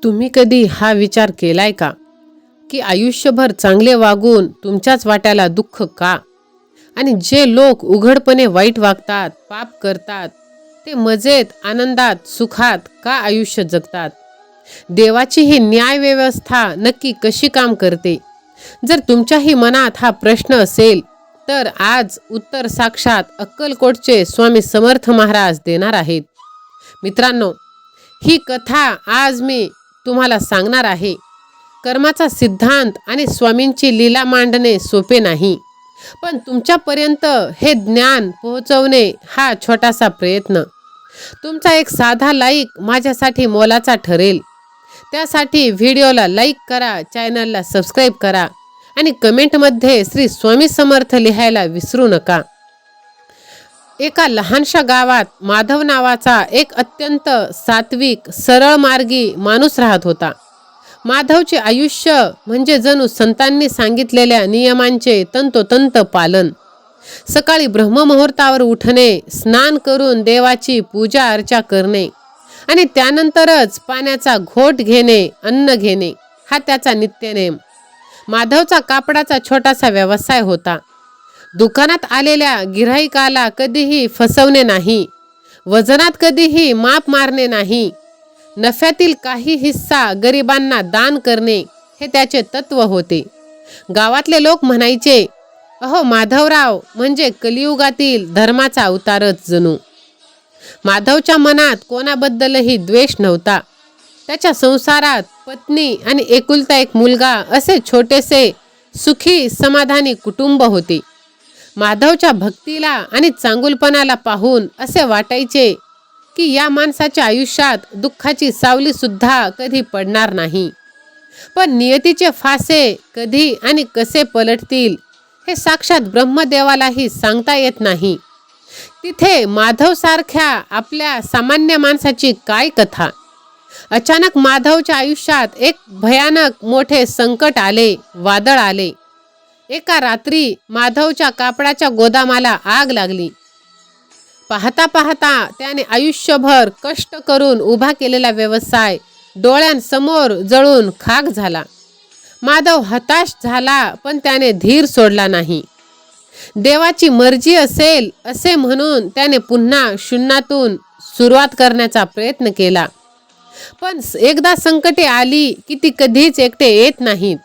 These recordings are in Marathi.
तुम्ही कधी हा विचार केलाय का की आयुष्यभर चांगले वागून तुमच्याच वाट्याला दुःख का? आणि जे लोक उघडपणे वाईट वागतात, पाप करतात, ते मजेत, आनंदात, सुखात का आयुष्य जगतात? देवाची ही न्याय व्यवस्था नक्की कशी काम करते? जर तुमच्याही मनात हा प्रश्न असेल तर आज उत्तर साक्षात अक्कलकोटचे स्वामी समर्थ महाराज देणार आहेत. मित्रांनो, ही कथा आज मी तुम्हाला सांगणार आहे. कर्माचा सिद्धांत आणि स्वामींची लीला मांडणे सोपे नाही, पण तुमच्यापर्यंत हे ज्ञान पोहोचवणे हा छोटासा प्रयत्न. तुमचा एक साधा लाईक माझ्यासाठी मोलाचा ठरेल. त्यासाठी व्हिडिओला लाईक करा, चॅनलला सबस्क्राईब करा आणि कमेंटमध्ये श्री स्वामी समर्थ लिहायला विसरू नका. एका लहानशा गावात माधव नावाचा एक अत्यंत सात्विक, सरळ मार्गी माणूस राहत होता. माधवचे आयुष्य म्हणजे जणू संतांनी सांगितलेल्या नियमांचे तंतोतंत पालन. सकाळी ब्रह्ममुहूर्तावर उठणे, स्नान करून देवाची पूजा अर्चा करणे आणि त्यानंतरच पाण्याचा घोट घेणे, अन्न घेणे हा त्याचा नित्यनेम. माधवचा कापडाचा छोटासा व्यवसाय होता. दुकानात आलेल्या गिऱ्हाईकाला कधीही फसवणे नाही, वजनात कधीही माप मारणे नाही, नफ्यातील काही हिस्सा गरिबांना दान करणे हे त्याचे तत्व होते. गावातले लोक म्हणायचे, अहो माधवराव म्हणजे कलियुगातील धर्माचा अवतारच जणू. माधवच्या मनात कोणाबद्दलही द्वेष नव्हता. त्याच्या संसारात पत्नी आणि एकुलता एक मुलगा असे छोटेसे सुखी समाधानी कुटुंब होते. माधवच्या भक्तीला आणि चांगुलपणाला पाहून असे वाटायचे की या माणसाच्या आयुष्यात दुःखाची सावली सुद्धा कधी पडणार नाही. पण नियतीचे फासे कधी आणि कसे पलटतील हे साक्षात ब्रह्मदेवालाही सांगता येत नाही. तिथे माधव सारख्या आपल्या सामान्य माणसाची काय कथा? अचानक माधवच्या आयुष्यात एक भयानक मोठे संकट आले, वादळ आले. एका रात्री माधवच्या कापडाच्या गोदामाला आग लागली. पाहता पाहता त्याने आयुष्यभर कष्ट करून उभा केलेला व्यवसाय डोळ्यांसमोर जळून खाक झाला. माधव हताश झाला, पण त्याने धीर सोडला नाही. देवाची मर्जी असेल असे म्हणून त्याने पुन्हा शून्यातून सुरुवात करण्याचा प्रयत्न केला. पण एकदा संकटे आली की ती कधीच एकटे येत नाहीत.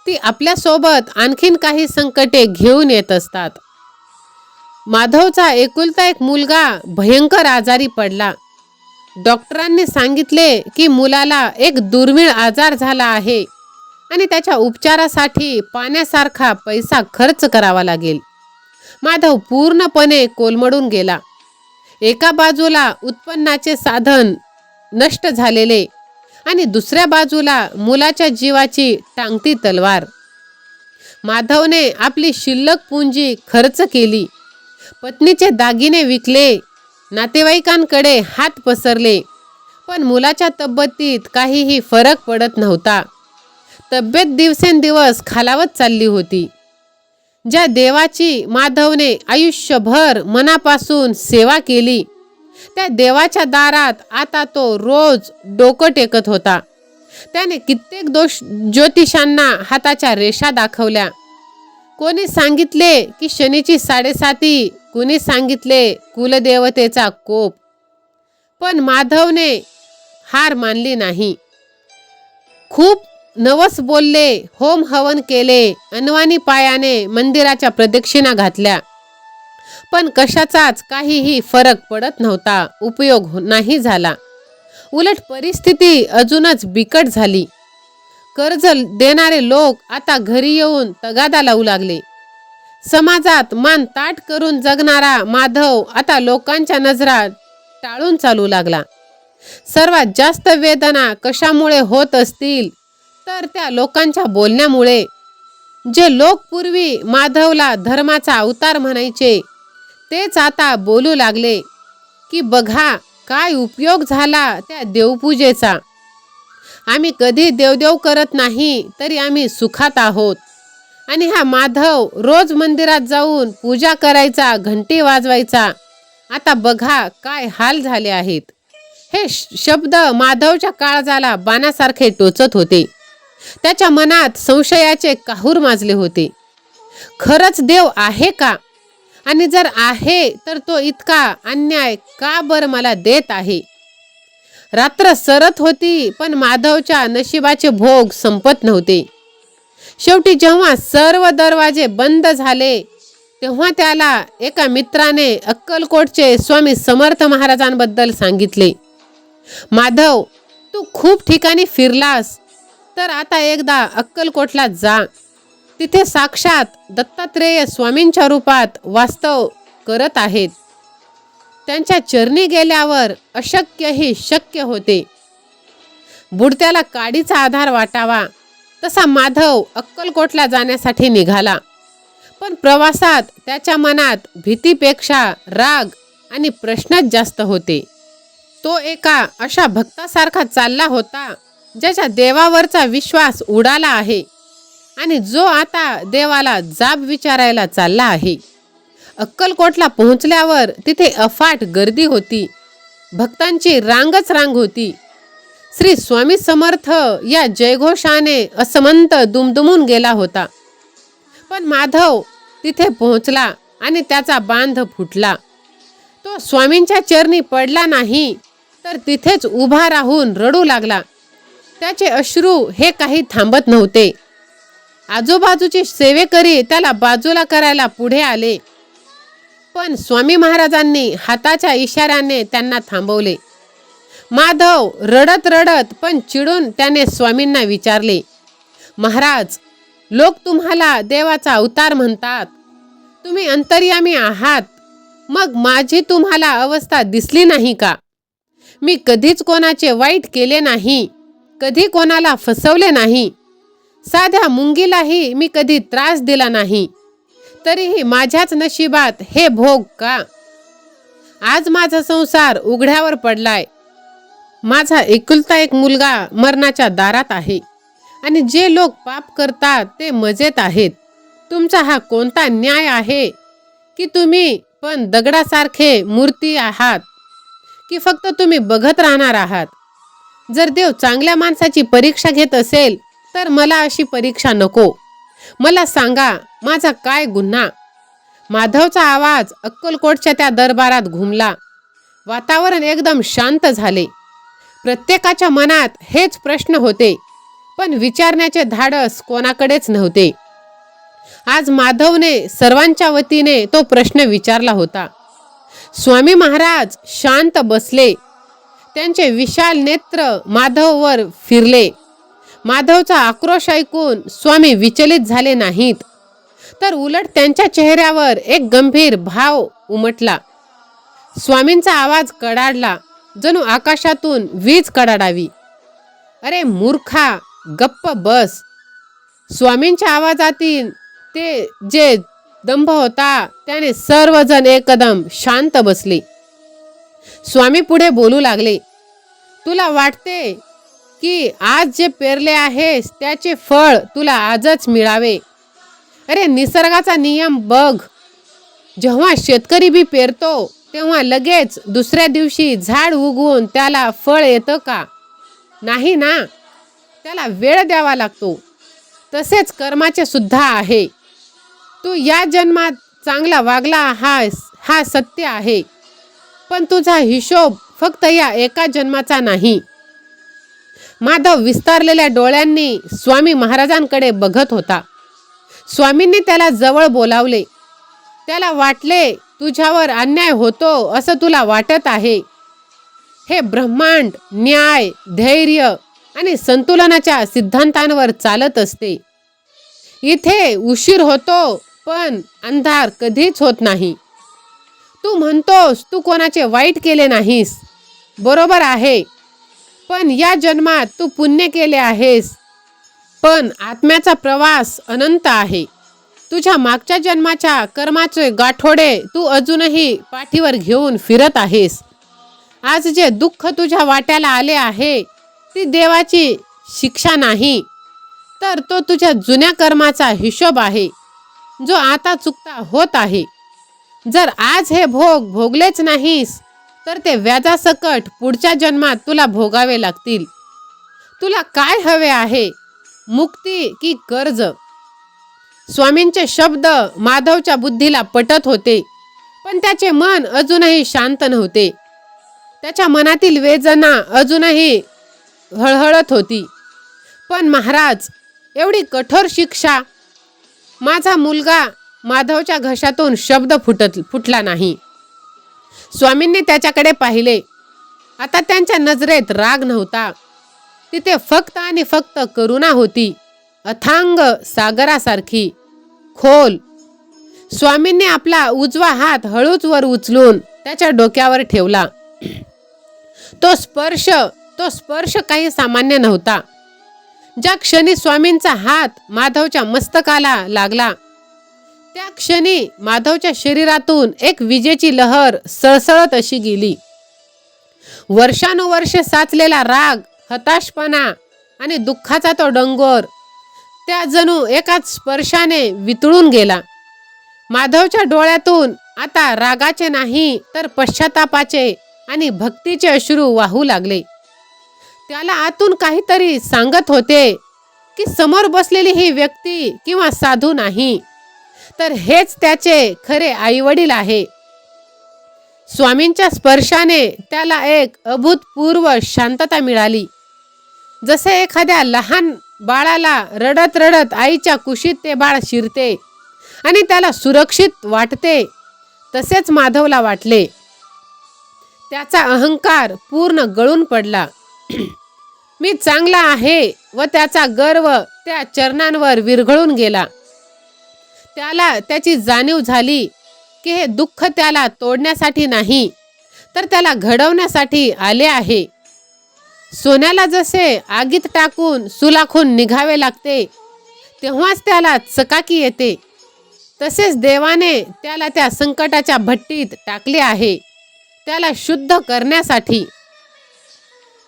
ती आपल्यासोबत आणखीन काही संकटे घेऊन येत असतात. माधवचा एकुलता एक मुलगा भयंकर आजारी पडला. डॉक्टरांनी सांगितले की मुलाला एक दुर्मिळ आजार झाला आहे आणि त्याच्या उपचारासाठी पाण्यासारखा पैसा खर्च करावा लागेल. माधव पूर्णपणे कोलमडून गेला. एका बाजूला उत्पन्नाचे साधन नष्ट झालेले आणि दुसऱ्या बाजूला मुलाच्या जीवाची टांगती तलवार. माधवने आपली शिल्लक पुंजी खर्च केली, पत्नीचे दागिने विकले, नातेवाईकांकडे हात पसरले, पण मुलाच्या तब्येतीत काहीही फरक पडत नव्हता. तब्येत दिवसेंदिवस खालावत चालली होती. ज्या देवाची माधवने आयुष्यभर मनापासून सेवा केली त्या देवाच्या दारात आता तो रोज डोकं टेकत होता. त्याने कित्येक ज्योतिषांना हाताच्या रेषा दाखवल्या. कोणी सांगितले की शनीची 7.5, कोणी सांगितले कुलदेवतेचा कोप, पण माधवने हार मानली नाही. खूप नवस बोलले, होम हवन केले, अनवाणी पायाने मंदिराच्या प्रदक्षिणा घातल्या, पण कशाचाच काहीही फरक पडत नव्हता, उपयोग नाही झाला. उलट परिस्थिती अजूनच बिकट झाली. कर्ज देणारे लोक आता घरी येऊन तगादा लावू लागले. समाजात मान ताठ करून जगणारा माधव आता लोकांच्या नजरात टाळून चालू लागला. सर्वात जास्त वेदना कशामुळे होत असतील तर त्या लोकांच्या बोलण्यामुळे. जे लोक पूर्वी माधवला धर्माचा अवतार म्हणायचे तेच आता बोलू लागले की बघा काय उपयोग झाला त्या देवपूजेचा. आम्ही कधी देवदेव करत नाही तरी आम्ही सुखात आहोत. आणि हा माधव रोज मंदिरात जाऊन पूजा करायचा, घंटी वाजवायचा. आता बघा काय हाल झाले आहेत. हे शब्द माधवच्या काळजाला बाणासारखे टोचत होते. त्याच्या मनात संशयाचे काहूर माजले होते. खरंच देव आहे का? आणि जर आहे तर तो इतका अन्याय का बरं मला देत आहे? रात्र सरत होती, पण माधवच्या नशिबाचे भोग संपत नव्हते. शेवटी जेव्हा सर्व दरवाजे बंद झाले तेव्हा त्याला एका मित्राने अक्कलकोटचे स्वामी समर्थ महाराजांबद्दल सांगितले. माधव, तू खूप ठिकाणी फिरलास, तर आता एकदा अक्कलकोटला जा. तिथे साक्षात दत्तात्रेय स्वामींच्या रूपात वास्तव करत आहेत. त्यांच्या चरणी गेल्यावर अशक्यही शक्य होते. बुडत्याला काडीचा आधार वाटावा तसा माधव अक्कलकोटला जाण्यासाठी निघाला. पण प्रवासात त्याच्या मनात भीतीपेक्षा राग आणि प्रश्नच जास्त होते. तो एका अशा भक्तासारखा चालला होता ज्याच्या देवावरचा विश्वास उडाला आहे आणि जो आता देवाला जाब विचारायला चालला आहे. अक्कलकोटला पोहोचल्यावर तिथे अफाट गर्दी होती. भक्तांची रांगच रांग होती. श्री स्वामी समर्थ या जयघोषाने असमंत दुमदुमून गेला होता. पण माधव तिथे पोहोचला आणि त्याचा बांध फुटला. तो स्वामींच्या चरणी पडला नाही, तर तिथेच उभा राहून रडू लागला. त्याचे अश्रू हे काही थांबत नव्हते. आजूबाजूचे सेवेकरी त्याला बाजूला करायला पुढे आले, पण स्वामी महाराजांनी हाताच्या इशाऱ्याने त्यांना थांबवले. माधव रडत रडत पण चिडून त्याने स्वामींना विचारले, महाराज, लोक तुम्हाला देवाचा अवतार म्हणतात. तुम्ही अंतर्यामी आहात. मग माझी तुम्हाला अवस्था दिसली नाही का? मी कधीच कोणाचे वाईट केले नाही, कधी कोणाला फसवले नाही. साध्या मुंगीलाही मी कधी त्रास दिला नाही. तरीही माझ्याच नशिबात हे भोग का? आज माझा संसार उघड्यावर पडलाय. माझा एकुलता एक मुलगा मरणाच्या दारात आहे आणि जे लोक पाप करतात ते मजेत आहेत. तुमचा हा कोणता न्याय आहे की तुम्ही पण दगडासारखे मूर्ती आहात की फक्त तुम्ही बघत राहणार आहात? जर देव चांगल्या माणसाची परीक्षा घेत असेल तर मला अशी परीक्षा नको. मला सांगा, माझा काय गुन्हा? माधवचा आवाज अक्कलकोटच्या त्या दरबारात घुमला. वातावरण एकदम शांत झाले. प्रत्येकाच्या मनात हेच प्रश्न होते, पण विचारण्याचे धाडस कोणाकडेच नव्हते. आज माधवने सर्वांच्या वतीने तो प्रश्न विचारला होता. स्वामी महाराज शांत बसले. त्यांचे विशाल नेत्र माधववर फिरले. माधवचा आक्रोश ऐकून स्वामी विचलित झाले नाहीत, तर उलट त्यांच्या चेहऱ्यावर एक गंभीर भाव उमटला. स्वामींचा आवाज कडाडला, जणू आकाशातून वीज कडाडावी. अरे मूर्खा, गप्प बस. स्वामींच्या आवाजातील ते जे दंभ होता त्याने सर्वजण एकदम शांत बसले. स्वामी पुढे बोलू लागले, तुला वाटते की आज जे पेरले आहेस त्याचे फळ तुला आजच मिळावे? अरे निसर्गाचा नियम बघ. जेव्हा शेतकरी बी पेरतो तेव्हा लगेच दुसऱ्या दिवशी झाड उगवून त्याला फळ येतं का? नाही ना, त्याला वेळ द्यावा लागतो. तसेच कर्माचे सुद्धा आहे. तू या जन्मात चांगला वागला आहेस, हा सत्य आहे, पण तुझा हिशोब फक्त या एका जन्माचा नाही. माधव विस्तारलेल्या डोळ्यांनी स्वामी महाराजांकडे बघत होता. स्वामींनी त्याला जवळ बोलावले. त्याला वाटले, तुझ्यावर अन्याय होतो असं तुला वाटत आहे. हे ब्रह्मांड न्याय, धैर्य आणि संतुलनाच्या सिद्धांतांवर चालत असते. इथे उशीर होतो, पण अंधार कधीच होत नाही. तू म्हणतोस तू कोणाचे वाईट केले नाहीस. बरोबर आहे, पण या जन्मात तू पुण्य केले आहेस. पण आत्म्याचा प्रवास अनंत आहे. तुझ्या मागच्या जन्माच्या कर्माचे गाठोडे तू अजूनही पाठीवर घेऊन फिरत आहेस. आज जे दुःख तुझ्या वाट्याला आले आहे ती देवाची शिक्षा नाही, तर तो तुझ्या जुन्या कर्माचा हिशोब आहे जो आता चुकता होत आहे. जर आज हे भोग भोगलेच नाहीस तर ते व्याजासकट पुढच्या जन्मात तुला भोगावे लागतील. तुला काय हवे आहे, मुक्ती की कर्ज? स्वामींचे शब्द माधवच्या बुद्धीला पटत होते, पण त्याचे मन अजूनही शांत नव्हते. त्याच्या मनातील वेदना अजूनही हळहळत होती. पण महाराज, एवढी कठोर शिक्षा? माझा मुलगा माधवच्या घशातून शब्द फुटला नाही. स्वामींनी त्याच्याकडे पाहिले. आता त्यांच्या नजरेत राग नव्हता. तिथे फक्त आणि फक्त करुणा होती, अथांग सागरासारखी खोल. स्वामींनी आपला उजवा हात हळूच वर उचलून त्याच्या डोक्यावर ठेवला. तो स्पर्श काही सामान्य नव्हता. ज्या क्षणी स्वामींचा हात माधवच्या मस्तकाला लागला, त्या क्षणी माधवच्या शरीरातून एक विजेची लहर सळसळत अशी गेली. वर्षानुवर्षे साचलेला राग, हताशपणा आणि दुःखाचा तो डोंगर त्या जणू एकाच स्पर्शाने वितळून गेला. माधवच्या डोळ्यातून आता रागाचे नाही तर पश्चातापाचे आणि भक्तीचे अश्रू वाहू लागले. त्याला आतून काहीतरी सांगत होते की समोर बसलेली ही व्यक्ती किंवा साधू नाही, तर हेच त्याचे खरे आईवडील आहे. स्वामींच्या स्पर्शाने त्याला एक अभूतपूर्व शांतता मिळाली. जसे एखाद्या लहान बाळाला रडत रडत आईच्या कुशीत ते बाळ शिरते आणि त्याला सुरक्षित वाटते, तसेच माधवला वाटले. त्याचा अहंकार पूर्ण गळून पडला. मी चांगला आहे व त्याचा गर्व त्या चरणांवर विरघळून गेला. त्याला त्याची जाणीव झाली की हे दुःख त्याला तोडण्यासाठी नाही, तर त्याला घडवण्यासाठी आले आहे. सोन्याला जसे आगीत टाकून सुलाखून निघावे लागते, तेव्हाच त्याला चकाकी येते, तसेच देवाने त्याला त्या संकटाच्या भट्टीत टाकले आहे, त्याला शुद्ध करण्यासाठी.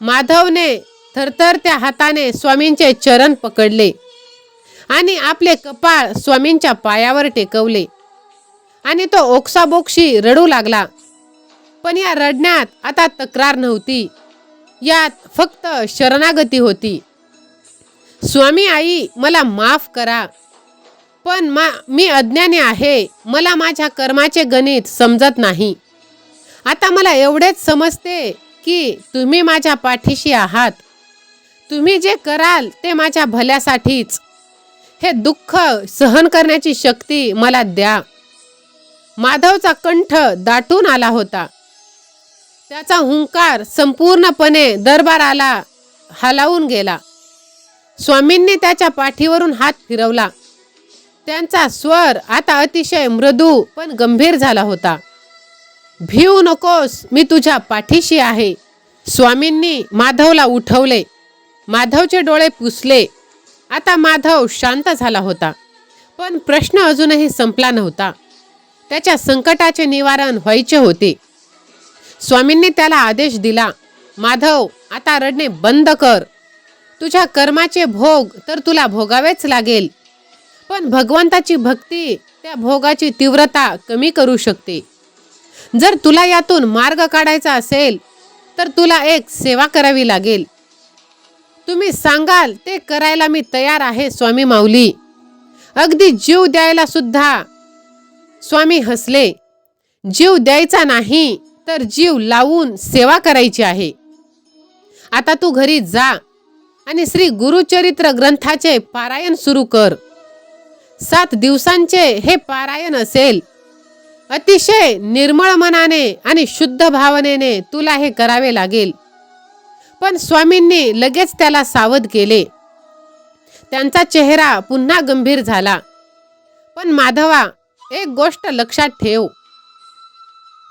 माधवने थरथरत्या हाताने स्वामींचे चरण पकडले आणि आपले कपाळ स्वामींच्या पायावर टेकवले आणि तो ओक्साबोक्शी रडू लागला. पण या रडण्यात आता तक्रार नव्हती, यात फक्त शरणागती होती. स्वामी आई, मला माफ करा, पण मी अज्ञानी आहे. मला माझ्या कर्माचे गणित समजत नाही. आता मला एवढेच समजते की तुम्ही माझ्या पाठीशी आहात. तुम्ही जे कराल ते माझ्या भल्यासाठीच. हे दुःख सहन करण्याची शक्ती मला द्या. माधवचा कंठ दाटून आला होता. त्याचा हुंकार संपूर्णपणे दरबाराला हलवून गेला. स्वामींनी त्याच्या पाठीवरून हात फिरवला. त्यांचा स्वर आता अतिशय मृदू पण गंभीर झाला होता. भिवू नकोस, मी तुझ्या पाठीशी आहे. स्वामींनी माधवला उठवले. माधवचे डोळे पुसले. आता माधव शांत झाला होता, पण प्रश्न अजूनही संपला नव्हता. त्याच्या संकटाचे निवारण व्हायचे होते. स्वामींनी त्याला आदेश दिला, माधव, आता रडणे बंद कर. तुझ्या कर्माचे भोग तर तुला भोगावेच लागेल, पण भगवंताची भक्ती त्या भोगाची तीव्रता कमी करू शकते. जर तुला यातून मार्ग काढायचा असेल तर तुला एक सेवा करावी लागेल. तुम्ही सांगाल ते करायला मी तयार आहे स्वामी माऊली, अगदी जीव द्यायला सुद्धा. स्वामी हसले. जीव द्यायचा नाही तर जीव लावून सेवा करायची आहे. आता तू घरी जा आणि श्री गुरुचरित्र ग्रंथाचे पारायण सुरू कर. 7 दिवसांचे हे पारायण असेल. अतिशय निर्मळ मनाने आणि शुद्ध भावनेने तुला हे करावे लागेल. पण स्वामींनी लगेच त्याला सावध केले. त्यांचा चेहरा पुन्हा गंभीर झाला. पण माधवा, एक गोष्ट लक्षात ठेव.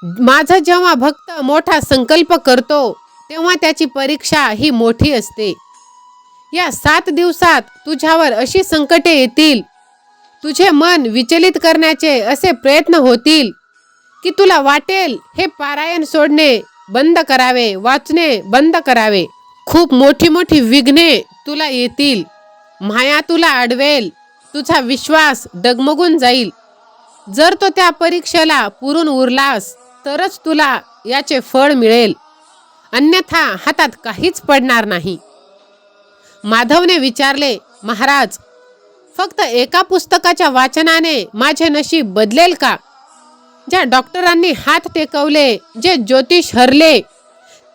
माझा जेव्हा भक्त मोठा संकल्प करतो तेव्हा त्याची परीक्षा ही मोठी असते. या 7 दिवसात तुझ्यावर अशी संकटे येतील, तुझे मन विचलित करण्याचे असे प्रयत्न होतील की तुला वाटेल हे पारायण सोडणे बंद करावे, वाचणे बंद करावे. खूप मोठी मोठी विघ्ने तुला येतील. माया तुला अडवेल. तुझा विश्वास डगमगून जाईल. जर तो त्या परीक्षेला पुरून उरलास तरच तुला याचे फळ मिळेल, अन्यथा हातात काहीच पडणार नाही. माधवने विचारले, महाराज, फक्त एका पुस्तकाच्या वाचनाने माझे नशीब बदलेल का? ज्या डॉक्टरांनी हात टेकवले, जे ज्योतिष हरले,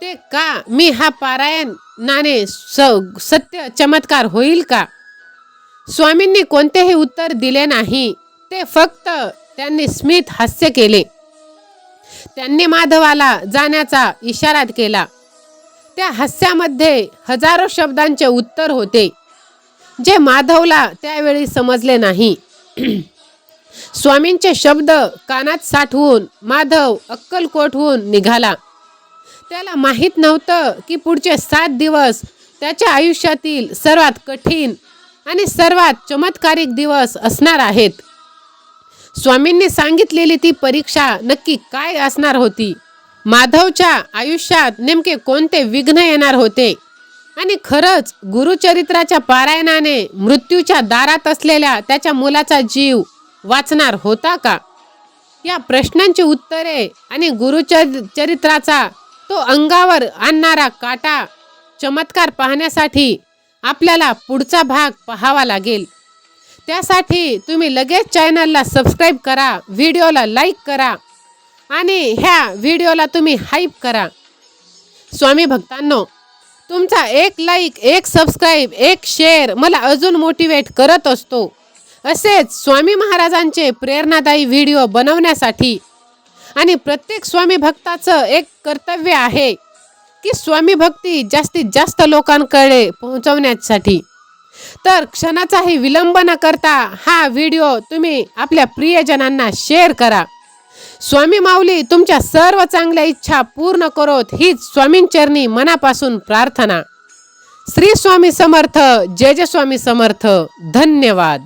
ते का मी हा पारायणाने सत्य चमत्कार होईल का? स्वामींनी कोणतेही उत्तर दिले नाही. ते फक्त त्यांनी स्मित हास्य केले. त्यांनी माधवाला जाण्याचा इशारा केला. त्या हास्यामध्ये हजारो शब्दांचे उत्तर होते, जे माधवला त्यावेळी समजले नाही. स्वामींचे शब्द कानात साठवून माधव अक्कलकोटहून निघाला. त्याला माहीत नव्हतं की पुढचे 7 दिवस त्याच्या आयुष्यातील सर्वात कठीण आणि सर्वात चमत्कारिक दिवस असणार आहेत. स्वामींनी सांगितलेली ती परीक्षा नक्की काय असणार होती? माधवच्या आयुष्यात नेमके कोणते विघ्न येणार होते? आणि खरंच गुरुचरित्राच्या पारायणाने मृत्यूच्या दारात असलेल्या त्याच्या मुलाचा जीव वाचणार होता का? या प्रश्नांची उत्तरे आणि गुरुचरित्राचा तो अंगावर आणणारा काटा चमत्कार पाहण्यासाठी आपल्याला पुढचा भाग पाहावा लागेल. त्यासाठी तुम्ही लगेच चॅनलला सबस्क्राईब करा, व्हिडिओला लाईक करा आणि ह्या व्हिडिओला तुम्ही हाईप करा. स्वामी भक्तांनो, तुमचा एक लाईक, एक सबस्क्राईब, एक शेअर मला अजून मोटिवेट करत असतो. असेच स्वामी महाराजांचे प्रेरणादायी व्हिडिओ बनवण्यासाठी. आणि प्रत्येक स्वामी भक्ताचं एक कर्तव्य आहे की स्वामी भक्ती जास्तीत जास्त लोकांकडे पोहोचवण्यासाठी. तर क्षणाचाही विलंब न करता हा व्हिडिओ तुम्ही आपल्या प्रियजनांना शेअर करा. स्वामी माऊली तुमच्या सर्व चांगल्या इच्छा पूर्ण करोत, हीच स्वामींचरणी मनापासून प्रार्थना. श्री स्वामी समर्थ. जय जय स्वामी समर्थ. धन्यवाद.